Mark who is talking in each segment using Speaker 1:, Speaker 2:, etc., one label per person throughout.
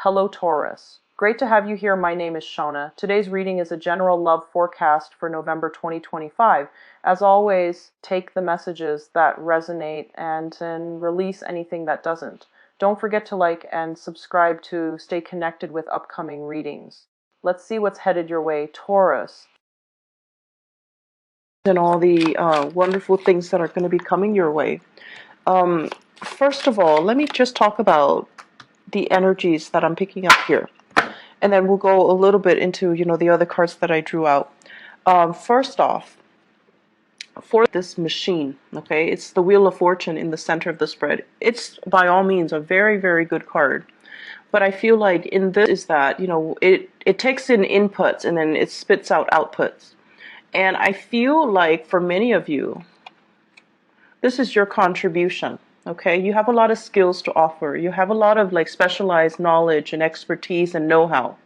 Speaker 1: Hello, Taurus. Great to have you here. My name is Shona. Today's reading is a general love forecast for November 2025. As always, take the messages that resonate and release anything that doesn't. Don't forget to like and subscribe to stay connected with upcoming readings. Let's see what's headed your way, Taurus. And all the wonderful things that are going to be coming your way. First of all, let me just talk about the energies that I'm picking up here. And then we'll go a little bit into, the other cards that I drew out. First off, for this machine, okay, it's the Wheel of Fortune in the center of the spread. It's by all means a very, very good card. But I feel like in this is that, it takes in inputs and then it spits out outputs. And I feel like for many of you, this is your contribution. Okay, you have a lot of skills to offer. You have a lot of specialized knowledge and expertise and know-how.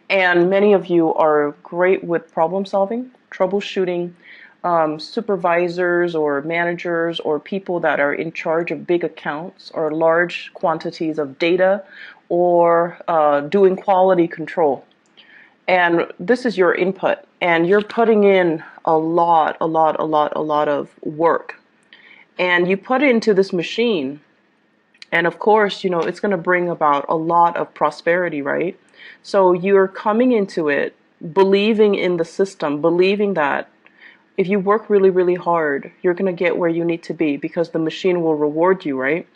Speaker 1: And many of you are great with problem solving, troubleshooting, supervisors or managers or people that are in charge of big accounts or large quantities of data or doing quality control. And this is your input. And you're putting in a lot of work. And you put it into this machine, and of course, it's going to bring about a lot of prosperity, right? So you're coming into it believing in the system, believing that if you work really, really hard, you're going to get where you need to be because the machine will reward you, right?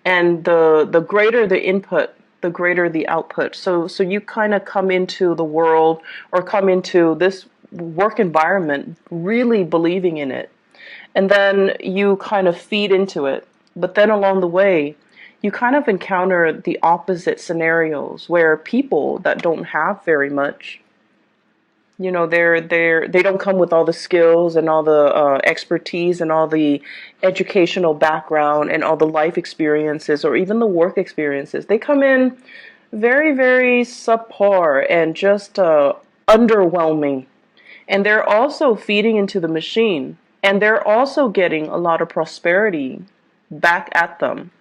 Speaker 1: And the greater the input, the greater the output. So you kind of come into the world or come into this work environment really believing in it. And then you kind of feed into it. But then along the way, you kind of encounter the opposite scenarios where people that don't have very much, they don't come with all the skills and all the expertise and all the educational background and all the life experiences or even the work experiences. They come in very, very subpar and just underwhelming. And they're also feeding into the machine. And they're also getting a lot of prosperity back at them.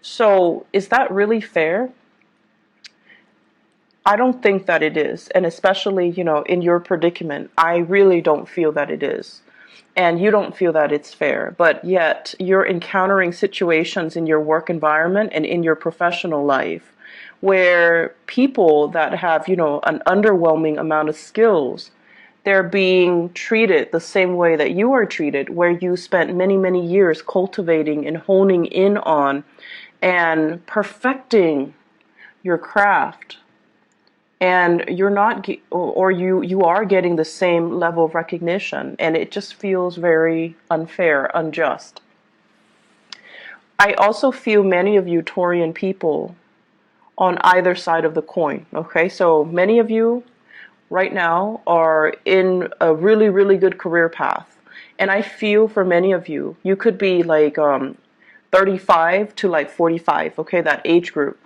Speaker 1: So is that really fair? I don't think that it is. And especially, in your predicament, I really don't feel that it is. And you don't feel that it's fair. But yet you're encountering situations in your work environment and in your professional life where people that have, an underwhelming amount of skills, they're being treated the same way that you are treated, where you spent many, many years cultivating and honing in on and perfecting your craft. And you're not, or you are getting the same level of recognition, and it just feels very unfair, unjust. I also feel many of you Taurian people on either side of the coin, okay? So many of you right now are in a really, really good career path. And I feel for many of you, you could be 35 to 45, okay, that age group.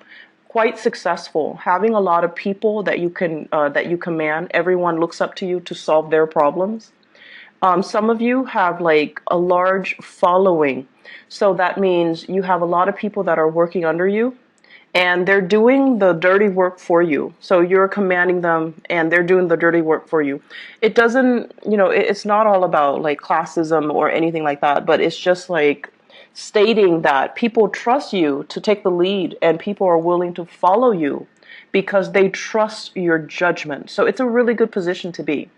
Speaker 1: Quite successful, having a lot of people that you command. Everyone looks up to you to solve their problems. Some of you have a large following. So that means you have a lot of people that are working under you. And they're doing the dirty work for you. So you're commanding them and they're doing the dirty work for you. It doesn't, it's not all about classism or anything like that, but it's just stating that people trust you to take the lead and people are willing to follow you because they trust your judgment. So it's a really good position to be.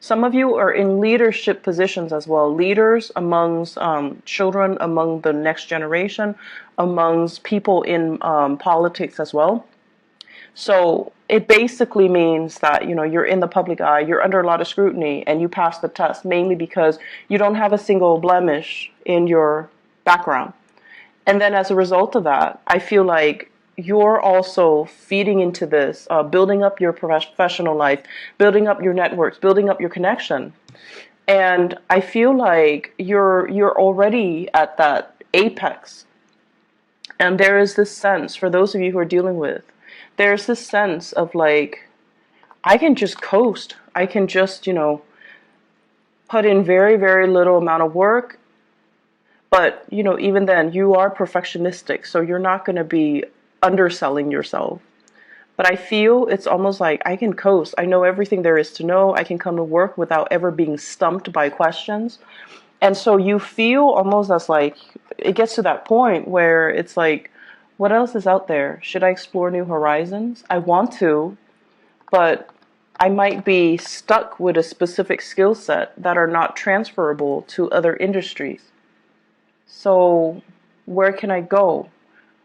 Speaker 1: Some of you are in leadership positions as well, leaders amongst children, among the next generation, amongst people in politics as well. So it basically means that, you're in the public eye, you're under a lot of scrutiny, and you pass the test, mainly because you don't have a single blemish in your background. And then as a result of that, I feel like you're also feeding into this, building up your professional life, building up your networks, building up your connection. And I feel like you're already at that apex. And there is this sense, for those of you who are dealing with, there's this sense of I can just coast. I can just, put in very, very little amount of work. But, even then, you are perfectionistic. So you're not going to be underselling yourself. But I feel it's almost like I can coast. I know everything there is to know. I can come to work without ever being stumped by questions. And so you feel almost as like it gets to that point where it's like, what else is out there? Should I explore new horizons? I want to, but I might be stuck with a specific skill set that are not transferable to other industries. So where can I go?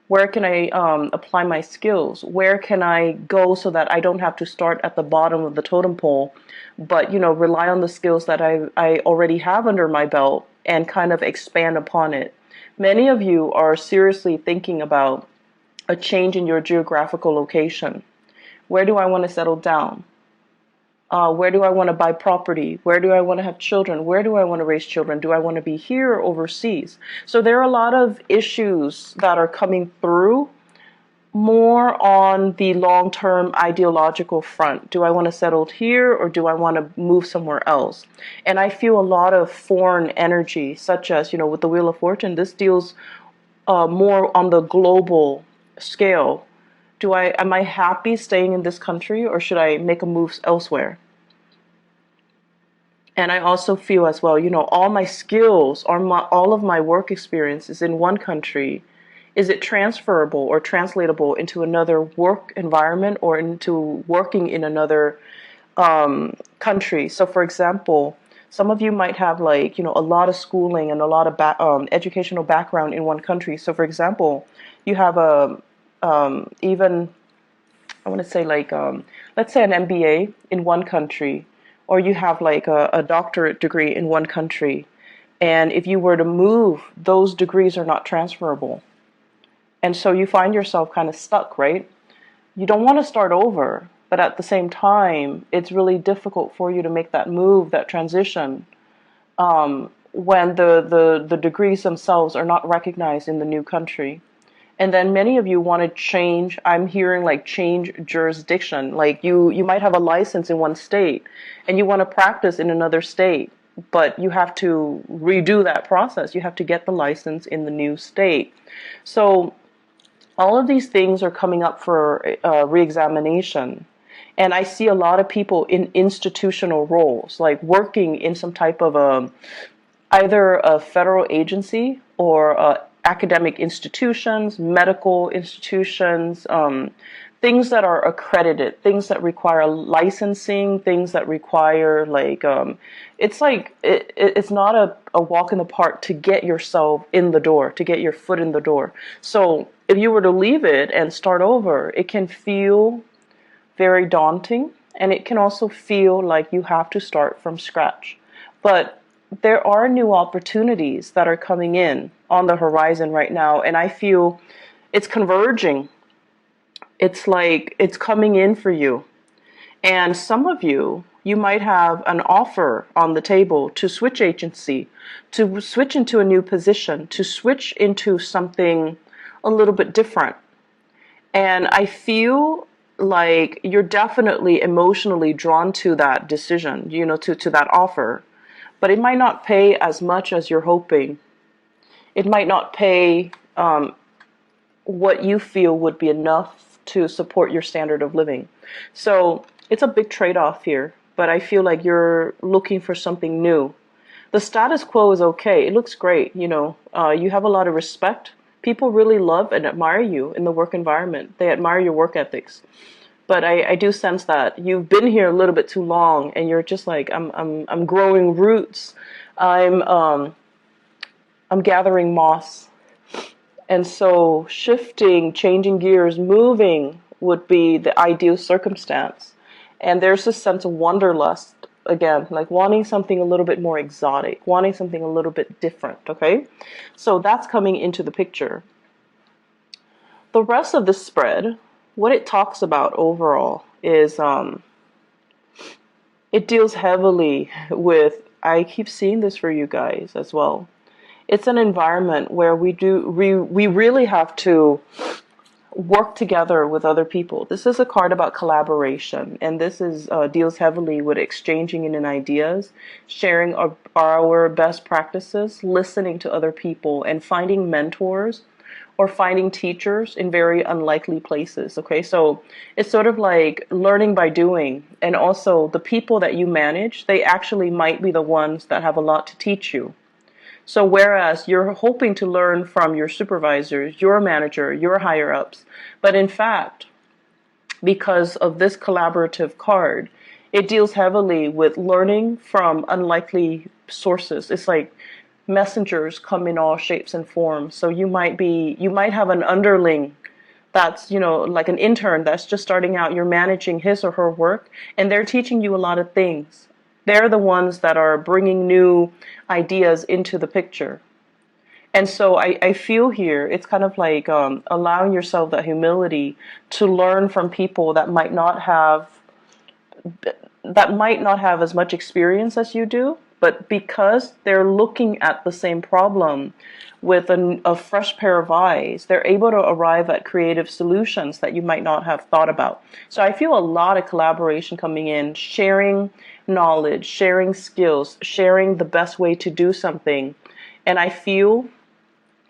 Speaker 1: Where can I apply my skills? Where can I go so that I don't have to start at the bottom of the totem pole, but rely on the skills that I already have under my belt and kind of expand upon it. Many of you are seriously thinking about a change in your geographical location. Where do I want to settle down? Where do I want to buy property? Where do I want to have children? Where do I want to raise children? Do I want to be here or overseas? So there are a lot of issues that are coming through more on the long-term ideological front. Do I want to settle here or do I want to move somewhere else? And I feel a lot of foreign energy, such as, with the Wheel of Fortune, this deals more on the global scale. Am I happy staying in this country or should I make a move elsewhere? And I also feel as well, all my skills or all of my work experience is in one country. Is it transferable or translatable into another work environment or into working in another country? So for example, some of you might have a lot of schooling and a lot of educational background in one country. So for example, you have even, I want to say let's say an MBA in one country, or you have a doctorate degree in one country. And if you were to move, those degrees are not transferable. And so you find yourself kind of stuck, right? You don't want to start over, but at the same time, it's really difficult for you to make that move, that transition, when the degrees themselves are not recognized in the new country. And then many of you want to change, I'm hearing change jurisdiction. Like you might have a license in one state and you want to practice in another state, but you have to redo that process. You have to get the license in the new state. So all of these things are coming up for reexamination. And I see a lot of people in institutional roles, like working in some type of either a federal agency or academic institutions, medical institutions, things that are accredited, things that require licensing, things that require it's not a walk in the park to get yourself in the door, to get your foot in the door. So if you were to leave it and start over, it can feel very daunting, and it can also feel like you have to start from scratch. But there are new opportunities that are coming in on the horizon right now, and I feel it's converging. It's like it's coming in for you. And some of you, you might have an offer on the table to switch agency, to switch into a new position, to switch into something a little bit different. And I feel like you're definitely emotionally drawn to that decision, to that offer. But it might not pay as much as you're hoping. It might not pay what you feel would be enough to support your standard of living. So it's a big trade-off here, but I feel like you're looking for something new. The status quo is okay. It looks great. You have a lot of respect. People really love and admire you in the work environment. They admire your work ethics. But I do sense that you've been here a little bit too long, and you're just like, I'm growing roots. I'm gathering moss. And so shifting, changing gears, moving would be the ideal circumstance. And there's this sense of wanderlust, again, like wanting something a little bit more exotic, wanting something a little bit different, okay? So that's coming into the picture. The rest of the spread, what it talks about overall is it deals heavily with, I keep seeing this for you guys as well. It's an environment where we really have to work together with other people. This is a card about collaboration, and this is deals heavily with exchanging in ideas, sharing our best practices, listening to other people, and finding mentors or finding teachers in very unlikely places. Okay, so it's sort of like learning by doing. And also, the people that you manage, they actually might be the ones that have a lot to teach you. So whereas you're hoping to learn from your supervisors, your manager, your higher ups, but in fact, because of this collaborative card, it deals heavily with learning from unlikely sources. It's like messengers come in all shapes and forms. So you might have an underling that's, like an intern that's just starting out. You're managing his or her work, and they're teaching you a lot of things. They're the ones that are bringing new ideas into the picture. And so I feel here it's kind of like allowing yourself that humility to learn from people that might not have as much experience as you do, but because they're looking at the same problem with a fresh pair of eyes, they're able to arrive at creative solutions that you might not have thought about. So I feel a lot of collaboration coming in, sharing knowledge, sharing skills, sharing the best way to do something. And I feel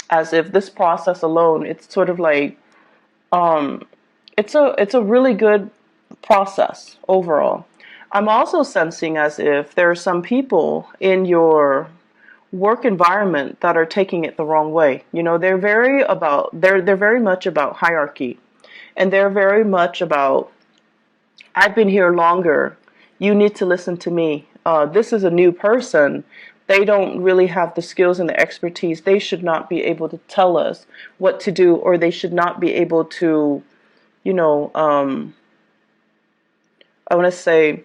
Speaker 1: as if this process alone, it's sort of like it's a really good process overall. I'm also sensing as if there are some people in your work environment that are taking it the wrong way. They're very much about hierarchy, and they're very much about, I've been here longer. You need to listen to me. This is a new person. They don't really have the skills and the expertise. They should not be able to tell us what to do, or they should not be able to, you know, I want to say,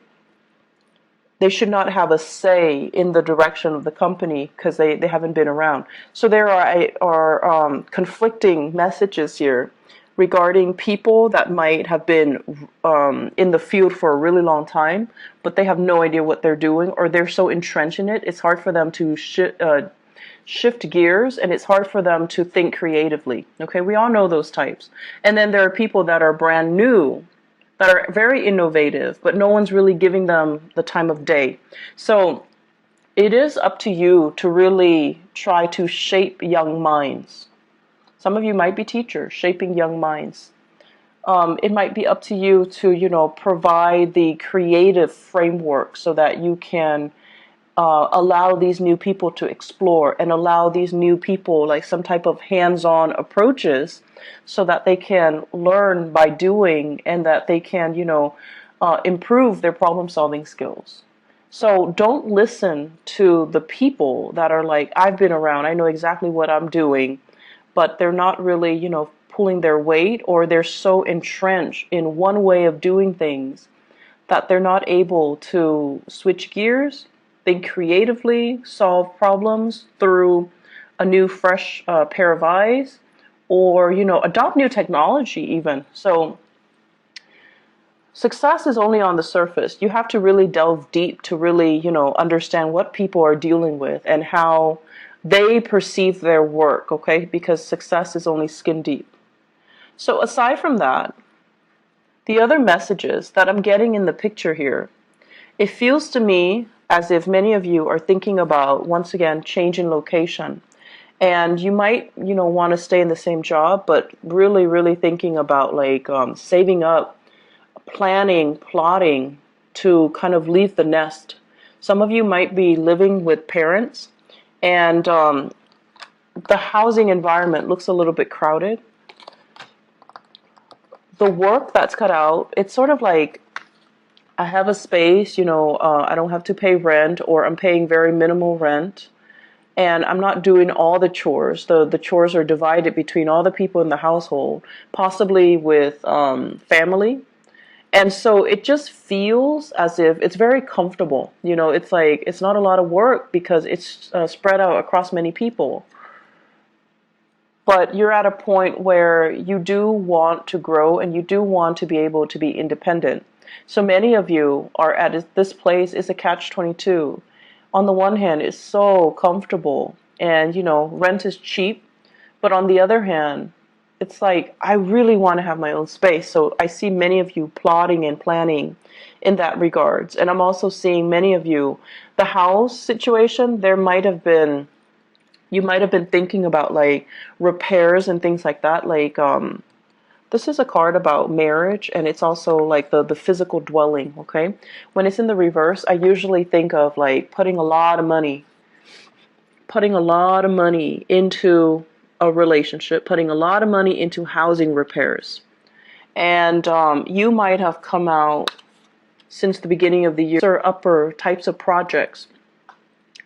Speaker 1: they should not have a say in the direction of the company because they haven't been around. So there are conflicting messages here regarding people that might have been in the field for a really long time, but they have no idea what they're doing, or they're so entrenched in it, it's hard for them to shift gears, and it's hard for them to think creatively. Okay, we all know those types. And then there are people that are brand new, that are very innovative, but no one's really giving them the time of day. So it is up to you to really try to shape young minds. Some of you might be teachers, shaping young minds. It might be up to you to, provide the creative framework so that you can allow these new people to explore, and allow these new people like some type of hands-on approaches so that they can learn by doing, and that they can, improve their problem-solving skills. So don't listen to the people that are like, I've been around, I know exactly what I'm doing, but they're not really, pulling their weight, or they're so entrenched in one way of doing things that they're not able to switch gears, think creatively, solve problems through a new, fresh pair of eyes, or, adopt new technology even. So success is only on the surface. You have to really delve deep to really, understand what people are dealing with and how they perceive their work, okay? Because success is only skin deep. So aside from that, the other messages that I'm getting in the picture here, it feels to me as if many of you are thinking about, once again, change in location. And you might, want to stay in the same job, but really, really thinking about like saving up, planning, plotting to kind of leave the nest. Some of you might be living with parents, and the housing environment looks a little bit crowded. The work that's cut out, it's sort of like, I have a space, I don't have to pay rent, or I'm paying very minimal rent, and I'm not doing all the chores. The chores are divided between all the people in the household, possibly with family. And so it just feels as if it's very comfortable. It's like, it's not a lot of work because it's spread out across many people. But you're at a point where you do want to grow, and you do want to be able to be independent. So many of you are at this place. Is a catch-22. On the one hand, it's so comfortable, and rent is cheap. But on the other hand, it's like, I really want to have my own space. So I see many of you plotting and planning in that regards. And I'm also seeing many of you, the house situation, there might have been You might have been thinking about like repairs and things like that. Like this is a card about marriage, and it's also like the physical dwelling, okay? When it's in the reverse, I usually think of like putting a lot of money into a relationship, putting a lot of money into housing repairs. And you might have come out since the beginning of the year or upper types of projects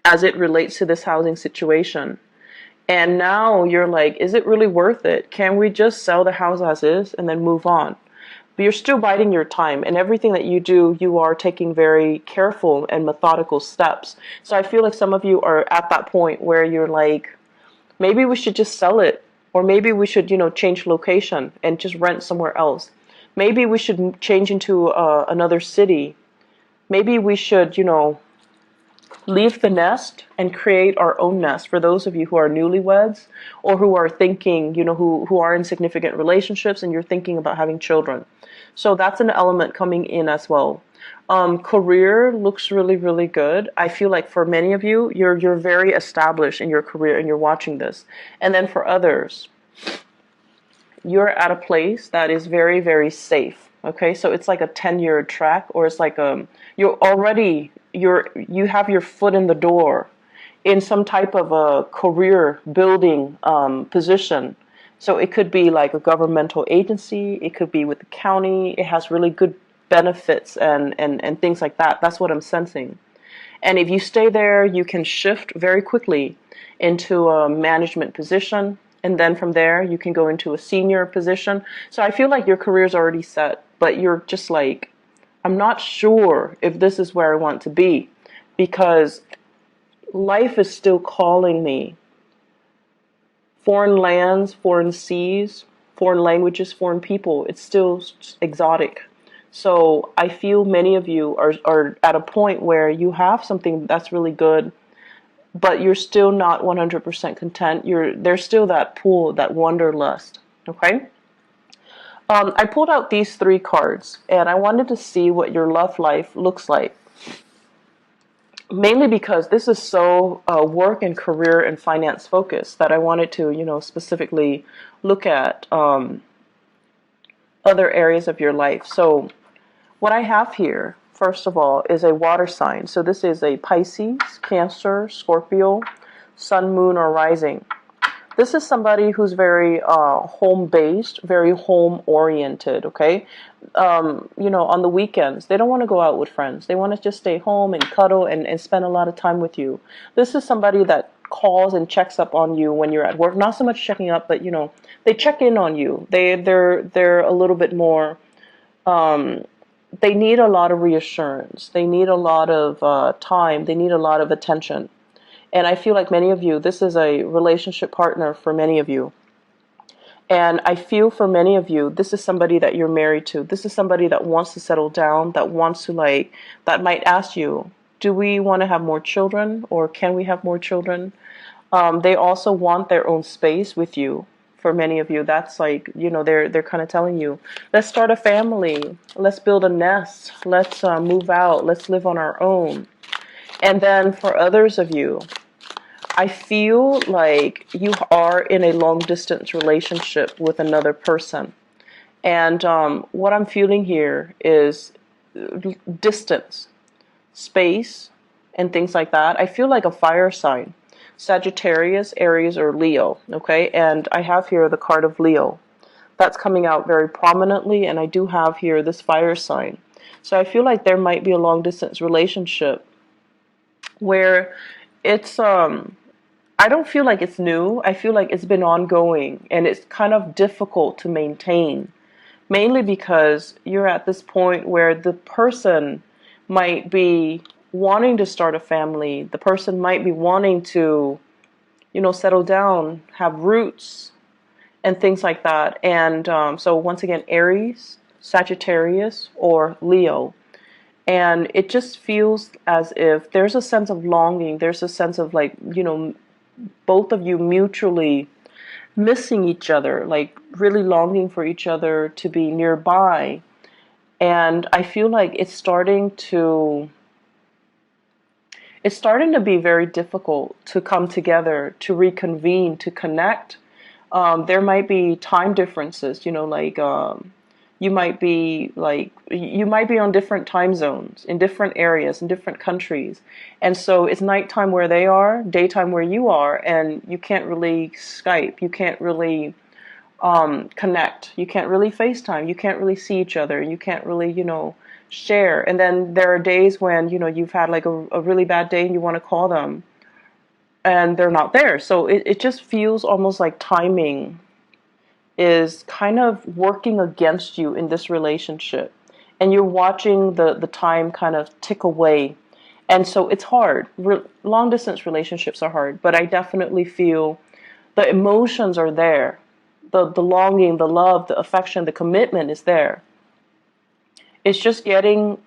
Speaker 1: as it relates to this housing situation. And now you're like, is it really worth it? Can we just sell the house as is and then move on? But you're still biding your time, and everything that you do, you are taking very careful and methodical steps. So I feel like some of you are at that point where you're like, maybe we should just sell it, or maybe we should, change location and just rent somewhere else. Maybe we should change into another city. Maybe we should, leave the nest and create our own nest. For those of you who are newlyweds or who are thinking, who are in significant relationships and you're thinking about having children. So that's an element coming in as well. Career looks really, really good. I feel like for many of you, you're very established in your career and you're watching this. And then for others, you're at a place that is very, very safe. Okay, so it's like a tenured track, or it's like you have your foot in the door in some type of a career building position. So it could be like a governmental agency, it could be with the county, it has really good benefits and things like that. That's what I'm sensing. And if you stay there, you can shift very quickly into a management position. And then from there, you can go into a senior position. So I feel like your career is already set, but you're just like, I'm not sure if this is where I want to be, because life is still calling me. Foreign lands, foreign seas, foreign languages, foreign people, it's still exotic. So I feel many of you are at a point where you have something that's really good, but you're still not 100% content. There's still that pull, that wanderlust, okay? I pulled out these 3 cards, and I wanted to see what your love life looks like. Mainly because this is so work and career and finance focused that I wanted to, specifically look at other areas of your life. So what I have here, first of all, is a water sign. So this is a Pisces, Cancer, Scorpio, Sun, Moon, or Rising. This is somebody who's very home-based, very home-oriented, okay? On the weekends, they don't want to go out with friends. They want to just stay home and cuddle and spend a lot of time with you. This is somebody that calls and checks up on you when you're at work. Not so much checking up, but, they check in on you. They're a little bit more... they need a lot of reassurance. They need a lot of time. They need a lot of attention. And I feel like many of you, this is a relationship partner for many of you. And I feel for many of you, this is somebody that you're married to. This is somebody that wants to settle down, that wants to that might ask you, do we want to have more children, or can we have more children? They also want their own space with you. For many of you, that's like, they're kind of telling you, let's start a family, let's build a nest, let's move out, let's live on our own. And then for others of you, I feel like you are in a long distance relationship with another person. And what I'm feeling here is distance, space, and things like that. I feel like a fire sign. Sagittarius, Aries, or Leo, okay? And I have here the card of Leo. That's coming out very prominently, and I do have here this fire sign. So I feel like there might be a long distance relationship where it's I don't feel like it's new. I feel like it's been ongoing, and it's kind of difficult to maintain, mainly because you're at this point where the person might be wanting to start a family. The person might be wanting to, settle down, have roots, and things like that. And so once again, Aries, Sagittarius, or Leo. And it just feels as if there's a sense of longing. There's a sense of both of you mutually missing each other, like really longing for each other to be nearby. And I feel like it's starting to it's starting to be very difficult to come together, to reconvene, to connect. There might be time differences, you might be on different time zones in different areas in different countries, and so it's nighttime where they are, daytime where you are, and you can't really Skype, you can't really connect, you can't really FaceTime, you can't really see each other, you can't really share. And then there are days when you've had like a really bad day and you want to call them and they're not there. So it just feels almost like timing is kind of working against you in this relationship. And you're watching the time kind of tick away. And so it's hard. Long distance relationships are hard, but I definitely feel the emotions are there. The longing, the love, the affection, the commitment is there. It's just getting,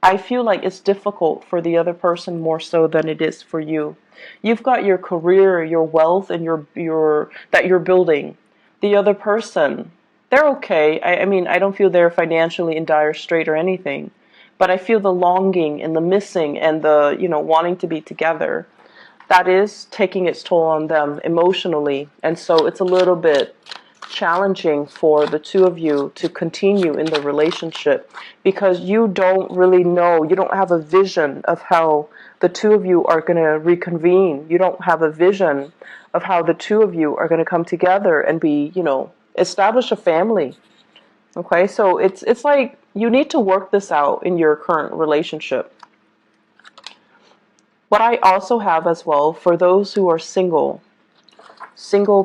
Speaker 1: I feel like it's difficult for the other person more so than it is for you. You've got your career, your wealth, and your that you're building. The other person, they're okay. I mean, I don't feel they're financially in dire strait or anything, but I feel the longing and the missing and the, wanting to be together. That is taking its toll on them emotionally. And so it's a little bit challenging for the two of you to continue in the relationship because you don't really know, you don't have a vision of how the two of you are going to reconvene. You don't have a vision of how the two of you are going to come together and be, establish a family. Okay, so it's like you need to work this out in your current relationship. What I also have as well, for those who are single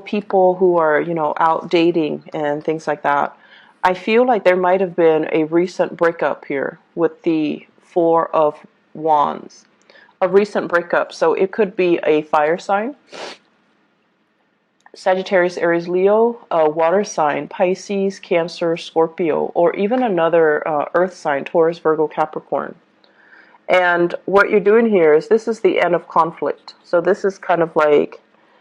Speaker 1: people who are, out dating and things like that, I feel like there might have been a recent breakup here with the Four of Wands. A recent breakup. So it could be a fire sign, Sagittarius, Aries, Leo, a water sign, Pisces, Cancer, Scorpio, or even another earth sign, Taurus, Virgo, Capricorn. And what you're doing here is this is the end of conflict. So this is kind of like